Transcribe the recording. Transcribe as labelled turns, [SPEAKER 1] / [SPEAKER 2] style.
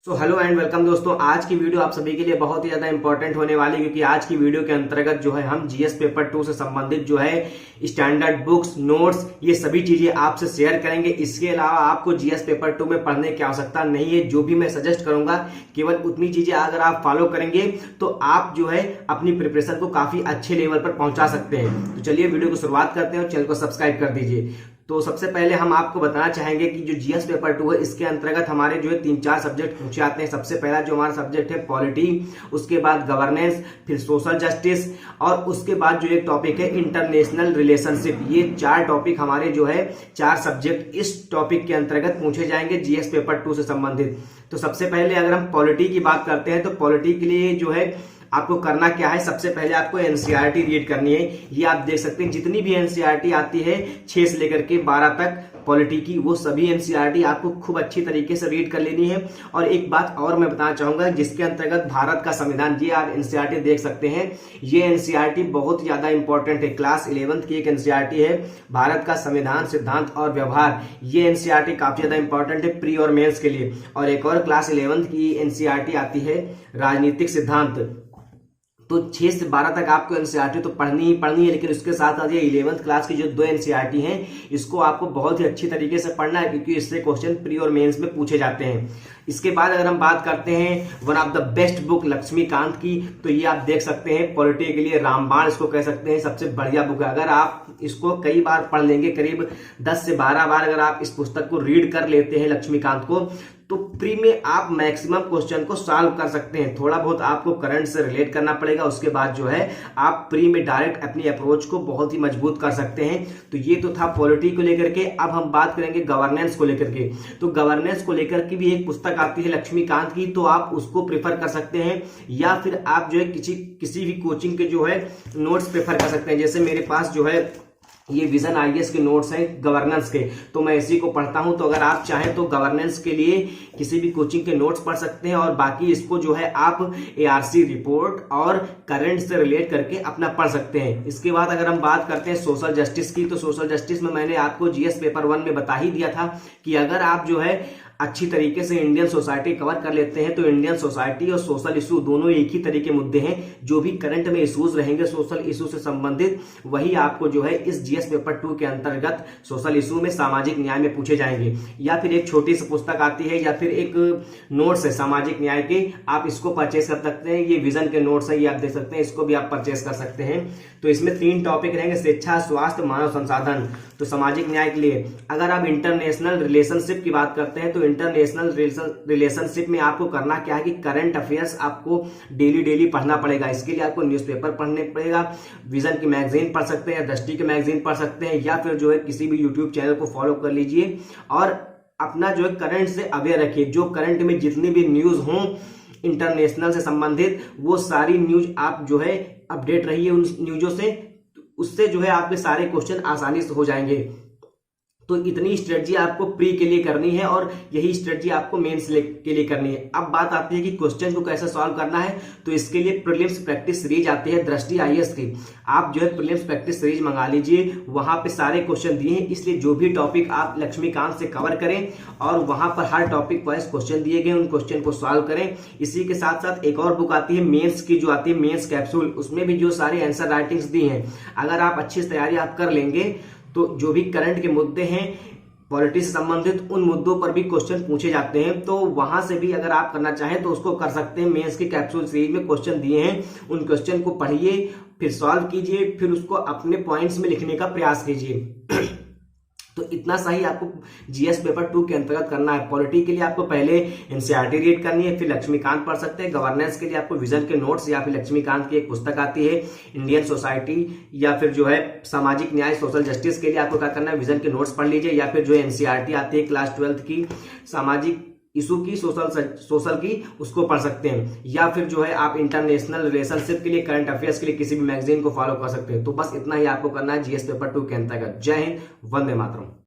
[SPEAKER 1] तो hello and welcome दोस्तों। आज की वीडियो आप सभी के लिए बहुत ही ज्यादा इंपॉर्टेंट होने वाली है, क्योंकि आज की वीडियो के अंतर्गत जो है हम जीएस पेपर 2 से संबंधित जो है स्टैंडर्ड बुक्स, नोट्स, ये सभी चीजें आपसे शेयर करेंगे। इसके अलावा आपको जीएस पेपर 2 में पढ़ने की आवश्यकता नहीं है। जो भी मैं सजेस्ट करूंगा केवल उतनी चीजें अगर आप फॉलो करेंगे तो आप जो है अपनी प्रिपरेशन को काफी अच्छे लेवल पर पहुंचा सकते हैं। तो चलिए वीडियो को शुरुआत करते हैं और चैनल को सब्सक्राइब कर दीजिए। तो सबसे पहले हम आपको बताना चाहेंगे कि जो जीएस पेपर 2 है इसके अंतर्गत हमारे जो है 3-4 सब्जेक्ट पूछे आते हैं। सबसे पहला जो हमारा सब्जेक्ट है पॉलिटी, उसके बाद गवर्नेंस, फिर सोशल जस्टिस और उसके बाद जो एक टॉपिक है इंटरनेशनल रिलेशनशिप। ये 4 टॉपिक हमारे जो है 4 सब्जेक्ट इस टॉपिक के अंतर्गत पूछे जाएंगे जीएस पेपर 2 से संबंधित। तो सबसे पहले अगर हम पॉलिटी की बात करते हैं तो पॉलिटी के लिए जो है आपको करना क्या है, सबसे पहले आपको एनसीईआरटी रीड करनी है। ये आप देख सकते हैं जितनी भी एनसीईआरटी आती है 6 से लेकर के 12 तक पॉलिटी की, वो सभी एनसीईआरटी आपको खूब अच्छी तरीके से रीड कर लेनी है। और एक बात और मैं बताना चाहूंगा जिसके अंतर्गत भारत का संविधान, ये आप एनसीईआरटी देख सकते हैं। ये एनसीईआरटी बहुत ज्यादा इंपॉर्टेंट है। क्लास 11th की एक एनसीईआरटी है भारत का संविधान, सिद्धांत और व्यवहार। ये एनसीईआरटी काफी ज्यादा इंपॉर्टेंट है प्री और मेंस के लिए। और एक और क्लास 11th की एनसीईआरटी आती है राजनीतिक सिद्धांत। तो 6 से 12 तक आपको एनसीईआरटी तो पढ़नी ही पढ़नी है, लेकिन उसके साथ साथ ये 11th क्लास की जो 2 एनसीईआरटी हैं इसको आपको बहुत ही अच्छी तरीके से पढ़ना है, क्योंकि इससे क्वेश्चन प्री और मेंस में पूछे जाते हैं। इसके बाद अगर हम बात करते हैं one of the best book Laxmikant की, तो ये आप देख सकते हैं पॉलिटी के लिए रामबाण इसको कह सकते हैं, सबसे बढ़िया बुक है। अगर आप इसको कई बार पढ़ लेंगे, करीब 10 से 12 बार अगर आप इस पुस्तक को रीड कर लेते हैं लक्ष्मीकांत को, तो प्री में आप मैक्सिमम क्वेश्चन को सॉल्व कर सकते हैं। थोड़ा बहुत आपको करंट से रिलेट करना पड़ेगा, उसके बाद जो है आप प्री में डायरेक्ट अपनी अप्रोच को बहुत ही मजबूत कर सकते हैं। तो ये तो था पॉलिटी को लेकर के। अब हम बात करेंगे गवर्नेंस को लेकर के। तो गवर्नेंस को लेकर के भी एक पुस्तक आती है लक्ष्मीकांत की, तो आप उसको प्रेफर कर सकते हैं, या फिर आप जो है किसी भी कोचिंग के जो है नोट्स प्रेफर कर सकते हैं। जैसे मेरे पास जो है ये विजन आईएएस के नोट्स हैं गवर्नेंस के, तो मैं इसी को पढ़ता हूं। तो अगर आप चाहें तो गवर्नेंस के लिए किसी भी कोचिंग के नोट्स पढ़ सकते हैं, और बाकी इसको जो है आप एआरसी रिपोर्ट और करंट से रिलेट करके अपना पढ़ सकते हैं। इसके बाद अगर हम बात करते हैं सोशल जस्टिस की, तो सोशल जस्टिस में मैंने आपको जीएस पेपर 1 में बता ही दिया था कि अगर आप जो है अच्छी तरीके से इंडियन सोसाइटी कवर कर लेते हैं तो इंडियन सोसाइटी और सोशल इशू दोनों एक ही तरह के मुद्दे हैं। जो भी करंट में इश्यूज रहेंगे सोशल इशू से संबंधित, वही आपको जो है इस जीएस पेपर 2 के अंतर्गत सोशल इशू में, सामाजिक न्याय में पूछे जाएंगे। या फिर एक छोटी सी पुस्तक आती है या फिर एक नोट्स है सामाजिक न्याय के, आप इसको परचेस कर सकते हैं। ये विजन के नोट्स है, ये आप देख सकते हैं, इसको भी आप परचेस कर सकते हैं। तो इसमें 3 टॉपिक रहेंगे, शिक्षा, स्वास्थ्य, मानव संसाधन। तो सामाजिक न्याय के लिए अगर आप इंटरनेशनल रिलेशनशिप की बात करते हैं तो इंटरनेशनल रिलेशनशिप में आपको करना क्या है कि करंट अफेयर्स आपको डेली पढ़ना पड़ेगा। इसके लिए आपको न्यूज़पेपर पढ़ने पड़ेगा, विजन की मैगजीन पढ़ सकते हैं, दृष्टि की मैगजीन पढ़ सकते हैं, या फिर जो है किसी भी यूट्यूब चैनल को फॉलो कर लीजिए और अपना जो है करंट से अवेयर रखिए। जो करंट में जितनी भी न्यूज हों इंटरनेशनल से संबंधित, वो सारी न्यूज आप जो है अपडेट रहिए उन न्यूजों से, उससे जो है आपके सारे क्वेश्चन आसानी से हो जाएंगे। तो इतनी स्ट्रेटजी आपको प्री के लिए करनी है और यही स्ट्रेटजी आपको मेंस के लिए करनी है। अब बात आती है कि क्वेश्चन को कैसे सॉल्व करना है, तो इसके लिए प्रीलिम्स प्रैक्टिस सीरीज आती है दृष्टि आईएएस की। आप जो है प्रीलिम्स प्रैक्टिस सीरीज मंगा लीजिए, वहां पे सारे क्वेश्चन दिए हैं। इसलिए जो भी टॉपिक आप लक्ष्मीकांत से कवर करें और वहां पर हर टॉपिक वाइज क्वेश्चन दिए गए, उन क्वेश्चन को सॉल्व करें। इसी के साथ साथ एक और बुक आती है मेंस की, जो आती है मेंस कैप्सूल, उसमें भी जो सारे आंसर राइटिंग्स दी हैं, अगर आप अच्छी से तैयारी आप कर लेंगे तो जो भी करंट के मुद्दे हैं पॉलिटी से संबंधित, उन मुद्दों पर भी क्वेश्चन पूछे जाते हैं। तो वहां से भी अगर आप करना चाहें तो उसको कर सकते हैं। मेंस की कैप्सूल सीरीज में क्वेश्चन दिए हैं, उन क्वेश्चन को पढ़िए, फिर सॉल्व कीजिए, फिर उसको अपने पॉइंट्स में लिखने का प्रयास कीजिए। तो इतना सही आपको जीएस पेपर 2 के अंतर्गत करना है। पॉलिटी के लिए आपको पहले एनसीईआरटी रीड करनी है, फिर लक्ष्मीकांत पढ़ सकते हैं। गवर्नेंस के लिए आपको विजन के नोट्स या फिर लक्ष्मीकांत की एक पुस्तक आती है इंडियन सोसाइटी, या फिर जो है सामाजिक न्याय सोशल जस्टिस के लिए आपको क्या करना है, विजन के नोट्स पढ़ लीजिए। या फिर जो एनसीईआरटी आती है क्लास 12th की सामाजिक इशू की, सोशल की, उसको पढ़ सकते हैं। या फिर जो है आप इंटरनेशनल रिलेशनशिप के लिए, करंट अफेयर्स के लिए किसी भी मैगजीन को फॉलो कर सकते हैं। तो बस इतना ही आपको करना है जीएस पेपर 2 के अंतर्गत। जय हिंद, वंदे मातरम।